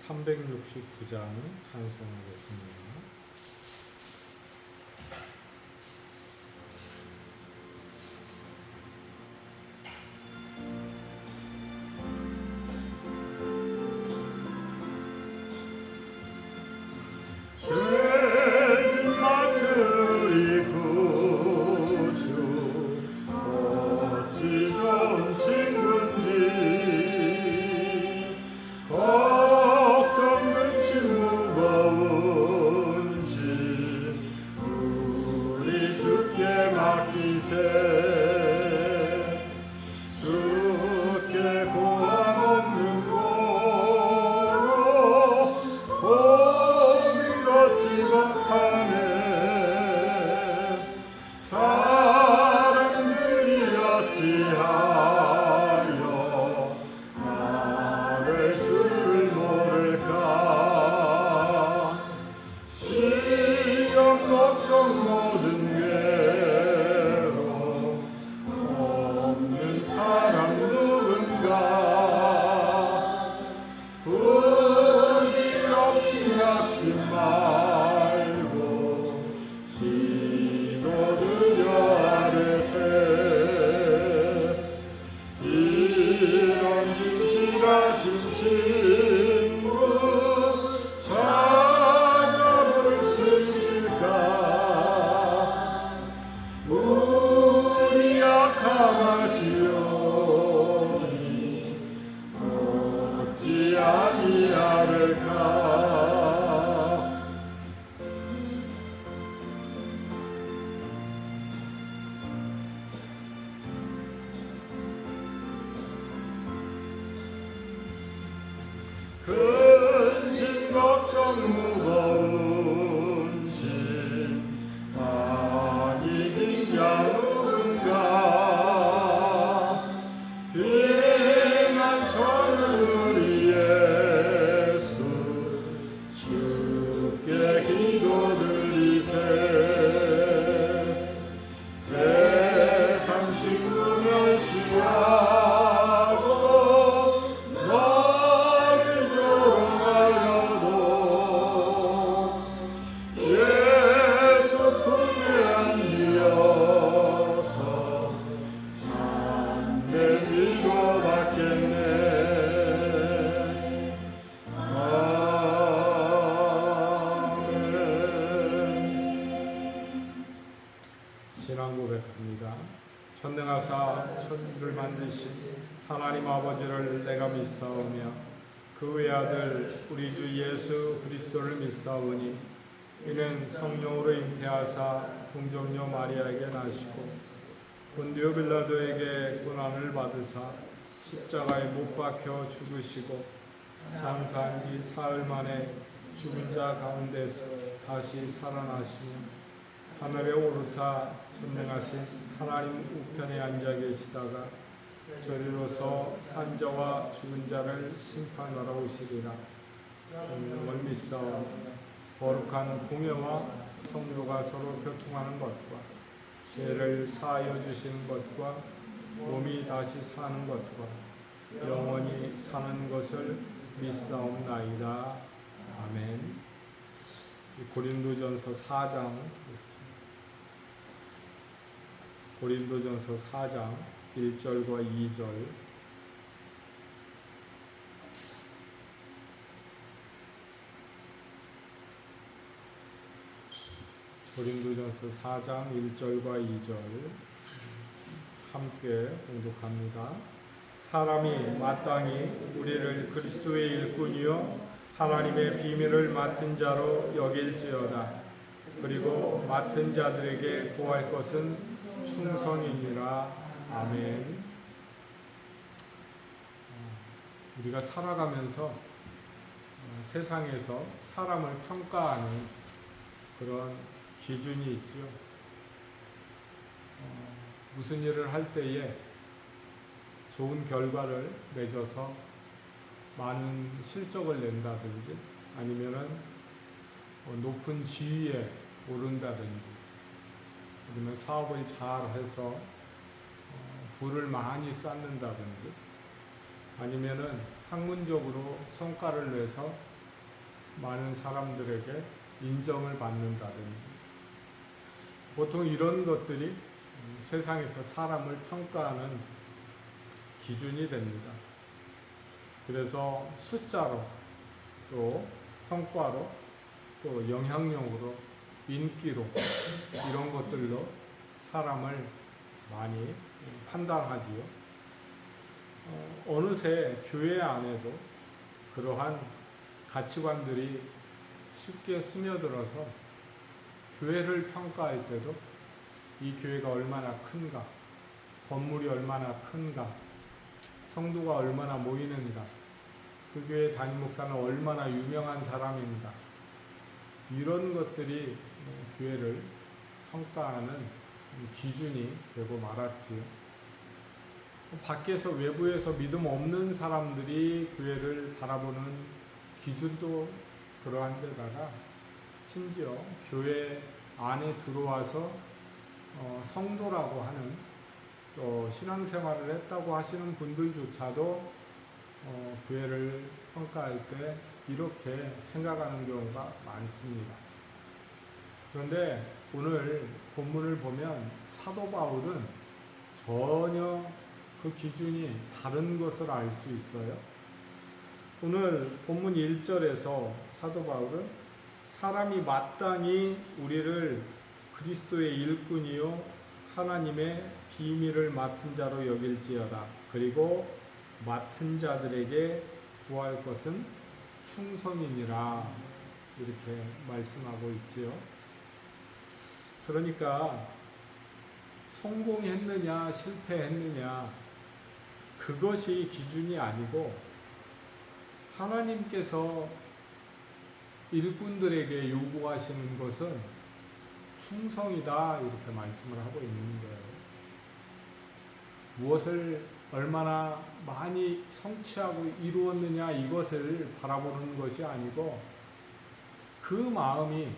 369장 찬송하겠습니다. 근심 걱정 무거운 짐 많이 진 자 누군가 피난처는 우리 예수 주께 기도드리세 세상 친구 멸시하고 신앙 고백합니다. 전능하사 천지를 만드신 하나님 아버지를 내가 믿사오며 그 외아들 우리 주 예수 그리스도를 믿사오니 이는 성령으로 잉태하사 동정녀 마리아에게 나시고 본디오 빌라도에게 고난을 받으사 십자가에 못 박혀 죽으시고 장사한 지 사흘 만에 죽은 자 가운데서 다시 살아나시며 하늘에 오르사 전능하신 하나님 우편에 앉아 계시다가 저리로서 산자와 죽은 자를 심판하러 오시리라. 성령을 믿사오니 거룩한 공회와 성도가 서로 교통하는 것과 죄를 사하여 주시는 것과 몸이 다시 사는 것과 영원히 사는 것을 믿사옵나이다. 아멘. 고린도전서 4장 고린도전서 4장 1절과 2절 고린도전서 4장 1절과 2절 함께 봉독합니다. 사람이 마땅히 우리를 그리스도의 일꾼이요 하나님의 비밀을 맡은 자로 여길지어다. 그리고 맡은 자들에게 구할 것은 충성이니라. 아멘. 우리가 살아가면서 세상에서 사람을 평가하는 그런 기준이 있죠. 무슨 일을 할 때에 좋은 결과를 맺어서 많은 실적을 낸다든지 아니면은 높은 지위에 오른다든지 아니면 사업을 잘 해서 부를 많이 쌓는다든지 아니면은 학문적으로 성과를 내서 많은 사람들에게 인정을 받는다든지, 보통 이런 것들이 세상에서 사람을 평가하는 기준이 됩니다. 그래서 숫자로, 또 성과로, 또 영향력으로, 인기로, 이런 것들로 사람을 많이 판단하지요. 어느새 교회 안에도 그러한 가치관들이 쉽게 스며들어서 교회를 평가할 때도 이 교회가 얼마나 큰가, 건물이 얼마나 큰가, 성도가 얼마나 모이는가, 그 교회 담임 목사는 얼마나 유명한 사람인가, 이런 것들이 교회를 평가하는 기준이 되고 말았지요. 밖에서, 외부에서 믿음 없는 사람들이 교회를 바라보는 기준도 그러한 데다가 심지어 교회 안에 들어와서 성도라고 하는, 또 신앙생활을 했다고 하시는 분들조차도 교회를 평가할 때 이렇게 생각하는 경우가 많습니다. 그런데 오늘 본문을 보면 사도 바울은 전혀 그 기준이 다른 것을 알 수 있어요. 오늘 본문 1절에서 사도 바울은 사람이 마땅히 우리를 그리스도의 일꾼이요 하나님의 비밀을 맡은 자로 여길지어다. 그리고 맡은 자들에게 구할 것은 충성이니라, 이렇게 말씀하고 있지요. 그러니까 성공했느냐 실패했느냐, 그것이 기준이 아니고 하나님께서 일꾼들에게 요구하시는 것은 충성이다, 이렇게 말씀을 하고 있는 거예요. 무엇을 얼마나 많이 성취하고 이루었느냐, 이것을 바라보는 것이 아니고 그 마음이,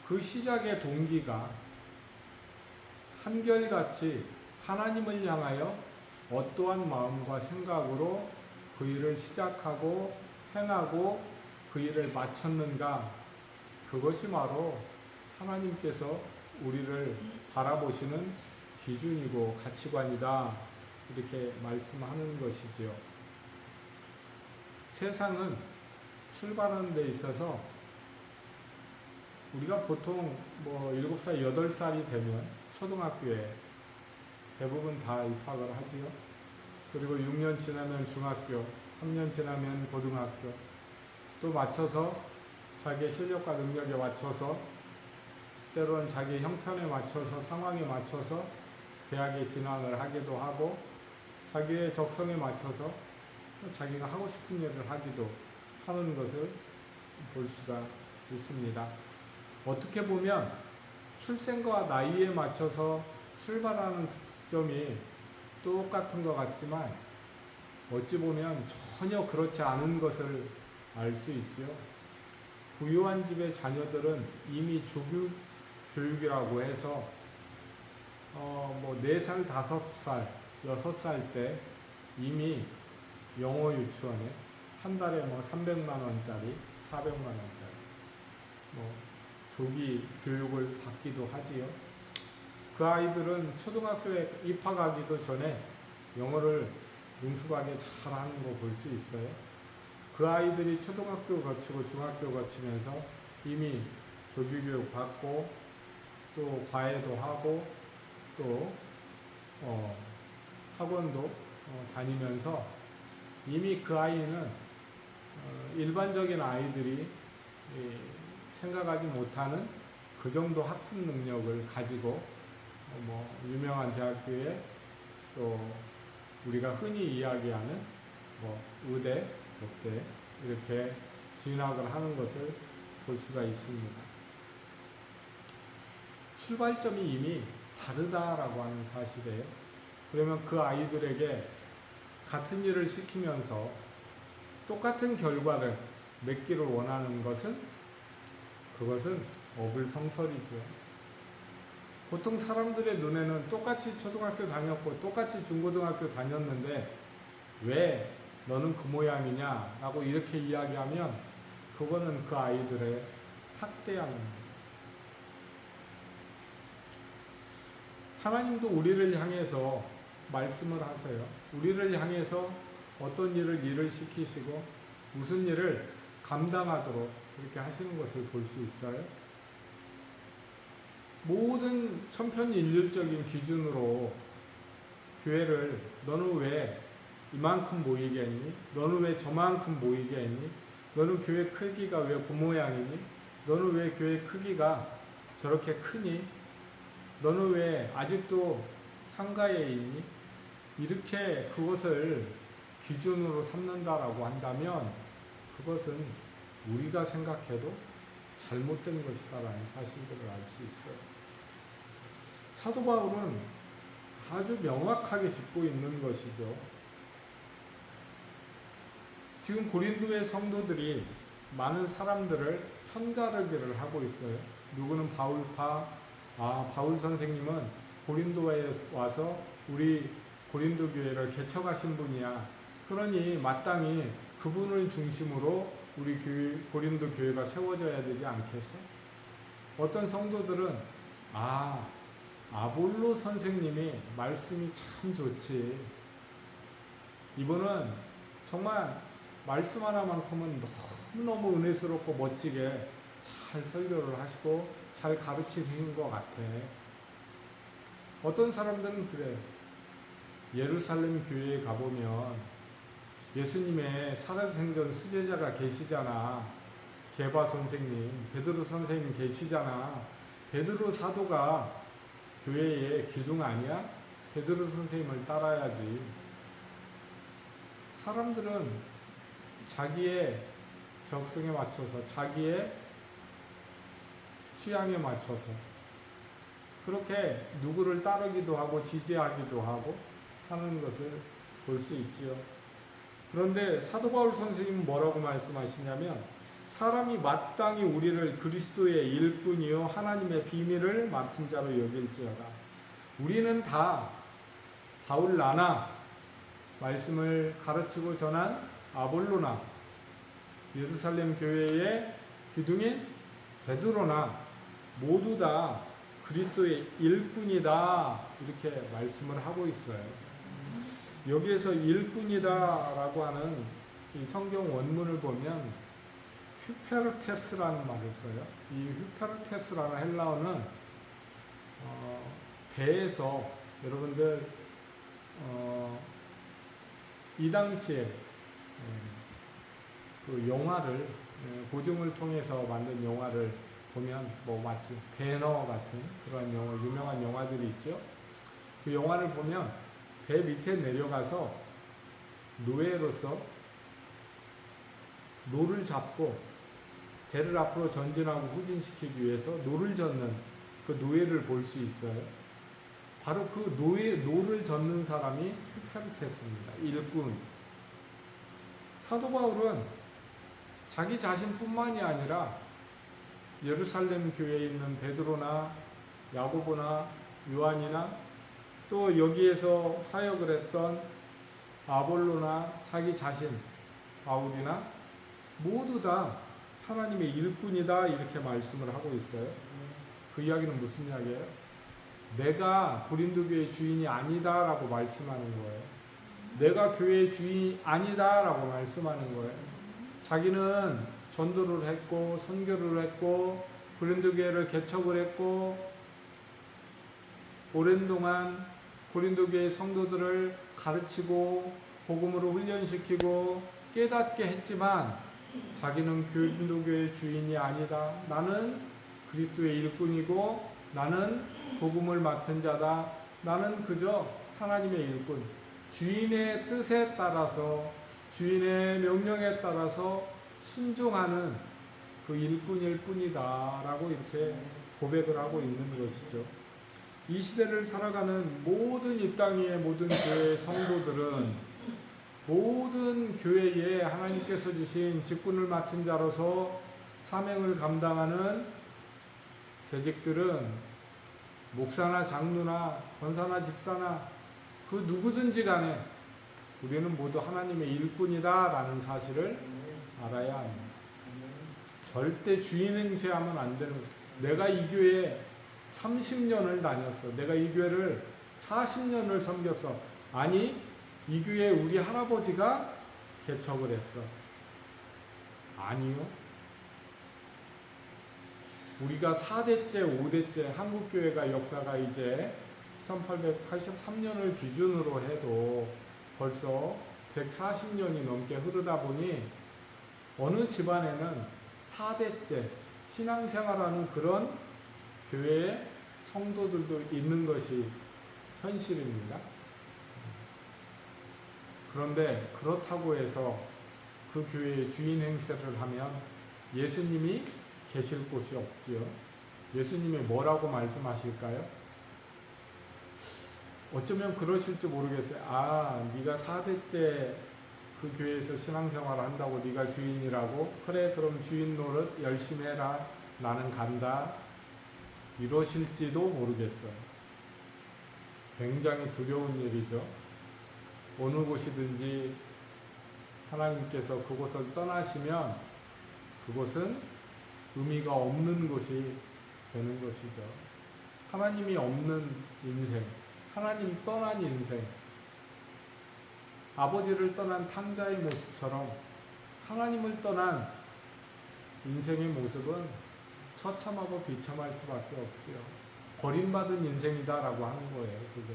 그 시작의 동기가 한결같이 하나님을 향하여 어떠한 마음과 생각으로 그 일을 시작하고 행하고 그 일을 마쳤는가, 그것이 바로 하나님께서 우리를 바라보시는 기준이고 가치관이다, 이렇게 말씀하는 것이지요. 세상은 출발하는 데 있어서 우리가 보통 7살, 8살이 되면 초등학교에 대부분 다 입학을 하지요. 그리고 6년 지나면 중학교, 3년 지나면 고등학교, 또 맞춰서 자기의 실력과 능력에 맞춰서, 때로는 자기의 형편에 맞춰서, 상황에 맞춰서 대학에 진학을 하기도 하고, 자기의 적성에 맞춰서 자기가 하고 싶은 일을 하기도 하는 것을 볼 수가 있습니다. 어떻게 보면 출생과 나이에 맞춰서 출발하는 지점이 똑같은 것 같지만 어찌 보면 전혀 그렇지 않은 것을 알 수 있지요. 부유한 집의 자녀들은 이미 조교 교육이라고 해서 4살, 5살, 6살 때 이미 영어 유치원에 한 달에 300만 원짜리, 400만 원짜리 조기 교육을 받기도 하지요. 그 아이들은 초등학교에 입학하기도 전에 영어를 능숙하게 잘하는 거 볼 수 있어요. 그 아이들이 초등학교 거치고 중학교 거치면서 이미 조기 교육 받고, 또 과외도 하고, 또 학원도 다니면서 이미 그 아이는 일반적인 아이들이 생각하지 못하는 그 정도 학습 능력을 가지고 유명한 대학교에, 또 우리가 흔히 이야기하는 의대, 법대 이렇게 진학을 하는 것을 볼 수가 있습니다. 출발점이 이미 다르다라고 하는 사실이에요. 그러면 그 아이들에게 같은 일을 시키면서 똑같은 결과를 맺기를 원하는 것은, 그것은 어불성설이죠. 보통 사람들의 눈에는 똑같이 초등학교 다녔고 똑같이 중고등학교 다녔는데 왜 너는 그 모양이냐 라고 이렇게 이야기하면 그거는 그 아이들의 학대하는 거예요. 하나님도 우리를 향해서 말씀을 하세요. 우리를 향해서 어떤 일을 시키시고 무슨 일을 감당하도록 이렇게 하시는 것을 볼 수 있어요. 모든 천편일률적인 기준으로 교회를 너는 왜 이만큼 모이게 했니? 너는 왜 저만큼 모이게 했니? 너는 교회 크기가 왜 그 모양이니? 너는 왜 교회 크기가 저렇게 크니? 너는 왜 아직도 상가에 있니? 이렇게 그것을 기준으로 삼는다라고 한다면 그것은 우리가 생각해도 잘못된 것이다라는 사실들을 알 수 있어요. 사도 바울은 아주 명확하게 짚고 있는 것이죠. 지금 고린도의 성도들이 많은 사람들을 편가르기를 하고 있어요. 누구는 바울파, 바울 선생님은 고린도에 와서 우리 고린도 교회를 개척하신 분이야. 그러니 마땅히 그분을 중심으로 우리 고린도 교회가 세워져야 되지 않겠어? 어떤 성도들은 아볼로 선생님이 말씀이 참 좋지. 이분은 정말 말씀 하나만큼은 너무너무 은혜스럽고 멋지게 잘 설교를 하시고 잘 가르치시는 것 같아. 어떤 사람들은 그래. 예루살렘 교회에 가보면 예수님의 살아생전 수제자가 계시잖아. 게바 선생님, 베드로 선생님 계시잖아. 베드로 사도가 교회의 기둥 아니야? 베드로 선생님을 따라야지. 사람들은 자기의 적성에 맞춰서, 자기의 취향에 맞춰서 그렇게 누구를 따르기도 하고 지지하기도 하고 하는 것을 볼 수 있지요. 그런데 사도 바울 선생님은 뭐라고 말씀하시냐면, 사람이 마땅히 우리를 그리스도의 일꾼이요 하나님의 비밀을 맡은 자로 여길지어다. 우리는 다 바울나나 말씀을 가르치고 전한 아볼로나, 예루살렘 교회의 기둥인 베드로나 모두 다 그리스도의 일꾼이다, 이렇게 말씀을 하고 있어요. 여기에서 일꾼이다라고 하는 이 성경 원문을 보면 휴페르테스라는 말을 써요. 이 휴페르테스라는 헬라어는 배에서 여러분들 이 당시에 그 영화를 고증을 통해서 만든 영화를 보면 뭐 마치 배너 같은 그런 영화, 유명한 영화들이 있죠. 그 영화를 보면 배 밑에 내려가서 노예로서 노를 잡고 배를 앞으로 전진하고 후진시키기 위해서 노를 젓는 그 노예를 볼 수 있어요. 바로 그 노를 젓는 사람이 휴페르테스입니다. 일꾼. 사도 바울은 자기 자신뿐만이 아니라 예루살렘 교회에 있는 베드로나 야고보나 요한이나 또 여기에서 사역을 했던 아볼로나 자기 자신 바울이나 모두 다 하나님의 일꾼이다, 이렇게 말씀을 하고 있어요. 그 이야기는 무슨 이야기예요? 내가 고린도 교회의 주인이 아니다라고 말씀하는 거예요. 내가 교회의 주인이 아니다라고 말씀하는 거예요. 자기는 전도를 했고 선교를 했고 고린도 교회를 개척을 했고 오랜 동안 고린도 교회 성도들을 가르치고 복음으로 훈련시키고 깨닫게 했지만 자기는 고린도 교회의 주인이 아니다. 나는 그리스도의 일꾼이고 나는 복음을 맡은 자다. 나는 그저 하나님의 일꾼, 주인의 뜻에 따라서 주인의 명령에 따라서 순종하는 그 일꾼일 뿐이다 라고 이렇게 고백을 하고 있는 것이죠. 이 시대를 살아가는 모든 이 땅 위의 모든 교회의 성도들은 모든 교회에 하나님께서 주신 직분을 맡은 자로서 사명을 감당하는 재직들은 목사나 장로나 권사나 집사나 그 누구든지 간에 우리는 모두 하나님의 일꾼이다 라는 사실을 알아야 합니다. 절대 주인 행세하면 안 되는 거예요. 내가 이 교회에 30년을 다녔어. 내가 이 교회를 40년을 섬겼어. 아니, 이 교회에 우리 할아버지가 개척을 했어. 아니요. 우리가 4대째, 5대째 한국교회가 역사가 이제 1883년을 기준으로 해도 벌써 140년이 넘게 흐르다 보니 어느 집안에는 4대째 신앙생활하는 그런 교회의 성도들도 있는 것이 현실입니다. 그런데 그렇다고 해서 그 교회의 주인 행세를 하면 예수님이 계실 곳이 없지요. 예수님이 뭐라고 말씀하실까요? 어쩌면 그러실지 모르겠어요. 아, 네가 4대째 그 교회에서 신앙생활을 한다고 네가 주인이라고? 그래, 그럼 주인 노릇 열심히 해라. 나는 간다. 이러실지도 모르겠어요. 굉장히 두려운 일이죠. 어느 곳이든지 하나님께서 그곳을 떠나시면 그곳은 의미가 없는 곳이 되는 것이죠. 하나님이 없는 인생, 하나님 떠난 인생, 아버지를 떠난 탕자의 모습처럼 하나님을 떠난 인생의 모습은 처참하고 비참할 수밖에 없지요. 버림받은 인생이다라고 하는 거예요. 그게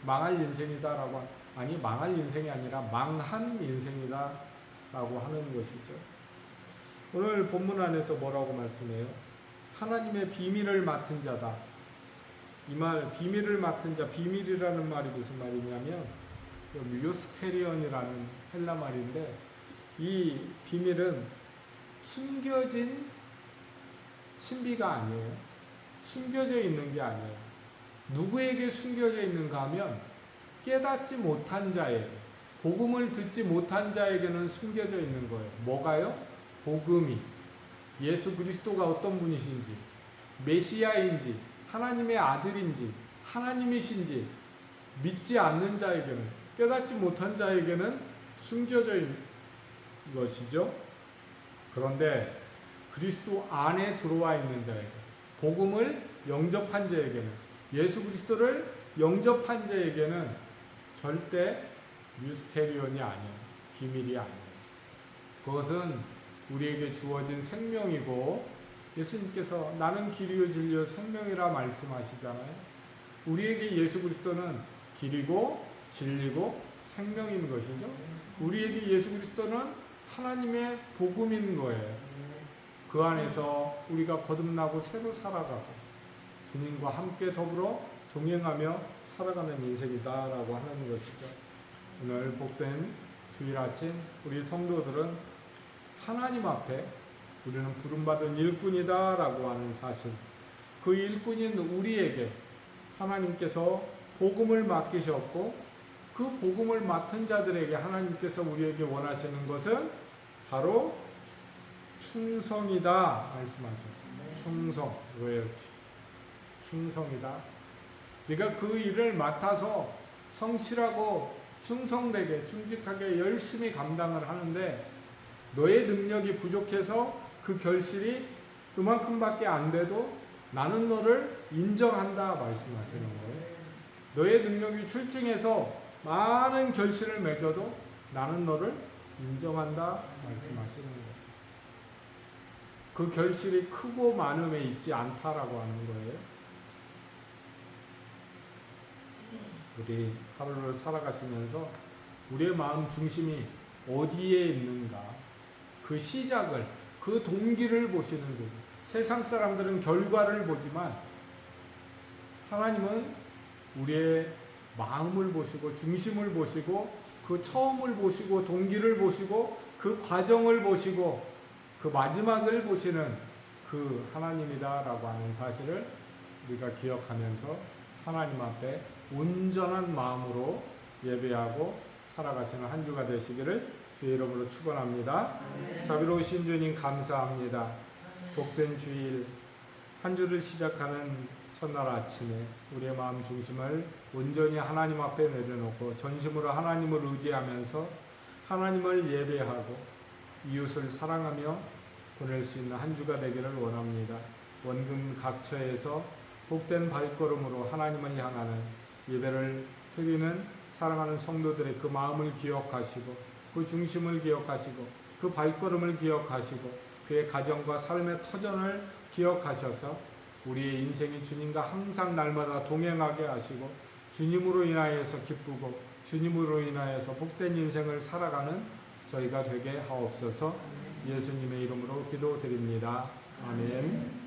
망할 인생이다라고 아니 망할 인생이 아니라 망한 인생이다라고 하는 것이죠. 오늘 본문 안에서 뭐라고 말씀해요? 하나님의 비밀을 맡은 자다. 이 말 비밀을 맡은 자, 비밀이라는 말이 무슨 말이냐면 미스테리온이라는 헬라 말인데 이 비밀은 숨겨진 신비가 아니에요. 숨겨져 있는 게 아니에요. 누구에게 숨겨져 있는가 하면 깨닫지 못한 자에게, 복음을 듣지 못한 자에게는 숨겨져 있는 거예요. 뭐가요? 복음이, 예수 그리스도가 어떤 분이신지, 메시아인지, 하나님의 아들인지, 하나님이신지 믿지 않는 자에게는, 깨닫지 못한 자에게는 숨겨져 있는 것이죠. 그런데 그리스도 안에 들어와 있는 자에게, 복음을 영접한 자에게는, 예수 그리스도를 영접한 자에게는 절대 미스테리온이 아니에요. 비밀이 아니에요. 그것은 우리에게 주어진 생명이고, 예수님께서 나는 길이요 진리요 생명이라 말씀하시잖아요. 우리에게 예수 그리스도는 길이고 진리고 생명인 것이죠. 우리에게 예수 그리스도는 하나님의 복음인 거예요. 그 안에서 우리가 거듭나고 새로 살아가고 주님과 함께 더불어 동행하며 살아가는 인생이다라고 하는 것이죠. 오늘 복된 주일 아침 우리 성도들은 하나님 앞에 우리는 부름받은 일꾼이다라고 하는 사실, 그 일꾼인 우리에게 하나님께서 복음을 맡기셨고 그 복음을 맡은 자들에게 하나님께서 우리에게 원하시는 것은 바로 충성이다 말씀하셨어요. 충성, 로열티, 충성이다. 네가 그 일을 맡아서 성실하고 충성되게 충직하게 열심히 감당을 하는데 너의 능력이 부족해서 그 결실이 그만큼밖에 안 돼도 나는 너를 인정한다 말씀하시는 거예요. 너의 능력이 출중해서 많은 결실을 맺어도 나는 너를 인정한다 말씀하시는 거예요. 그 결실이 크고 많음에 있지 않다라고 하는 거예요. 우리 하루를 살아가시면서 우리의 마음 중심이 어디에 있는가, 그 시작을, 그 동기를 보시는 중. 세상 사람들은 결과를 보지만 하나님은 우리의 마음을 보시고 중심을 보시고 그 처음을 보시고 동기를 보시고 그 과정을 보시고 그 마지막을 보시는 그 하나님이다라고 하는 사실을 우리가 기억하면서 하나님 앞에 온전한 마음으로 예배하고 살아가시는 한 주가 되시기를 주의 이름으로 축원합니다. 자비로우신 주님 감사합니다. 복된 주일 한 주를 시작하는 첫날 아침에 우리의 마음 중심을 온전히 하나님 앞에 내려놓고 전심으로 하나님을 의지하면서 하나님을 예배하고 이웃을 사랑하며 보낼 수 있는 한 주가 되기를 원합니다. 원금 각처에서 복된 발걸음으로 하나님을 향하는 예배를 드리는 사랑하는 성도들의 그 마음을 기억하시고 그 중심을 기억하시고 그 발걸음을 기억하시고 그의 가정과 삶의 터전을 기억하셔서 우리의 인생이 주님과 항상 날마다 동행하게 하시고 주님으로 인하여서 기쁘고 주님으로 인하여서 복된 인생을 살아가는 저희가 되게 하옵소서. 예수님의 이름으로 기도드립니다. 아멘.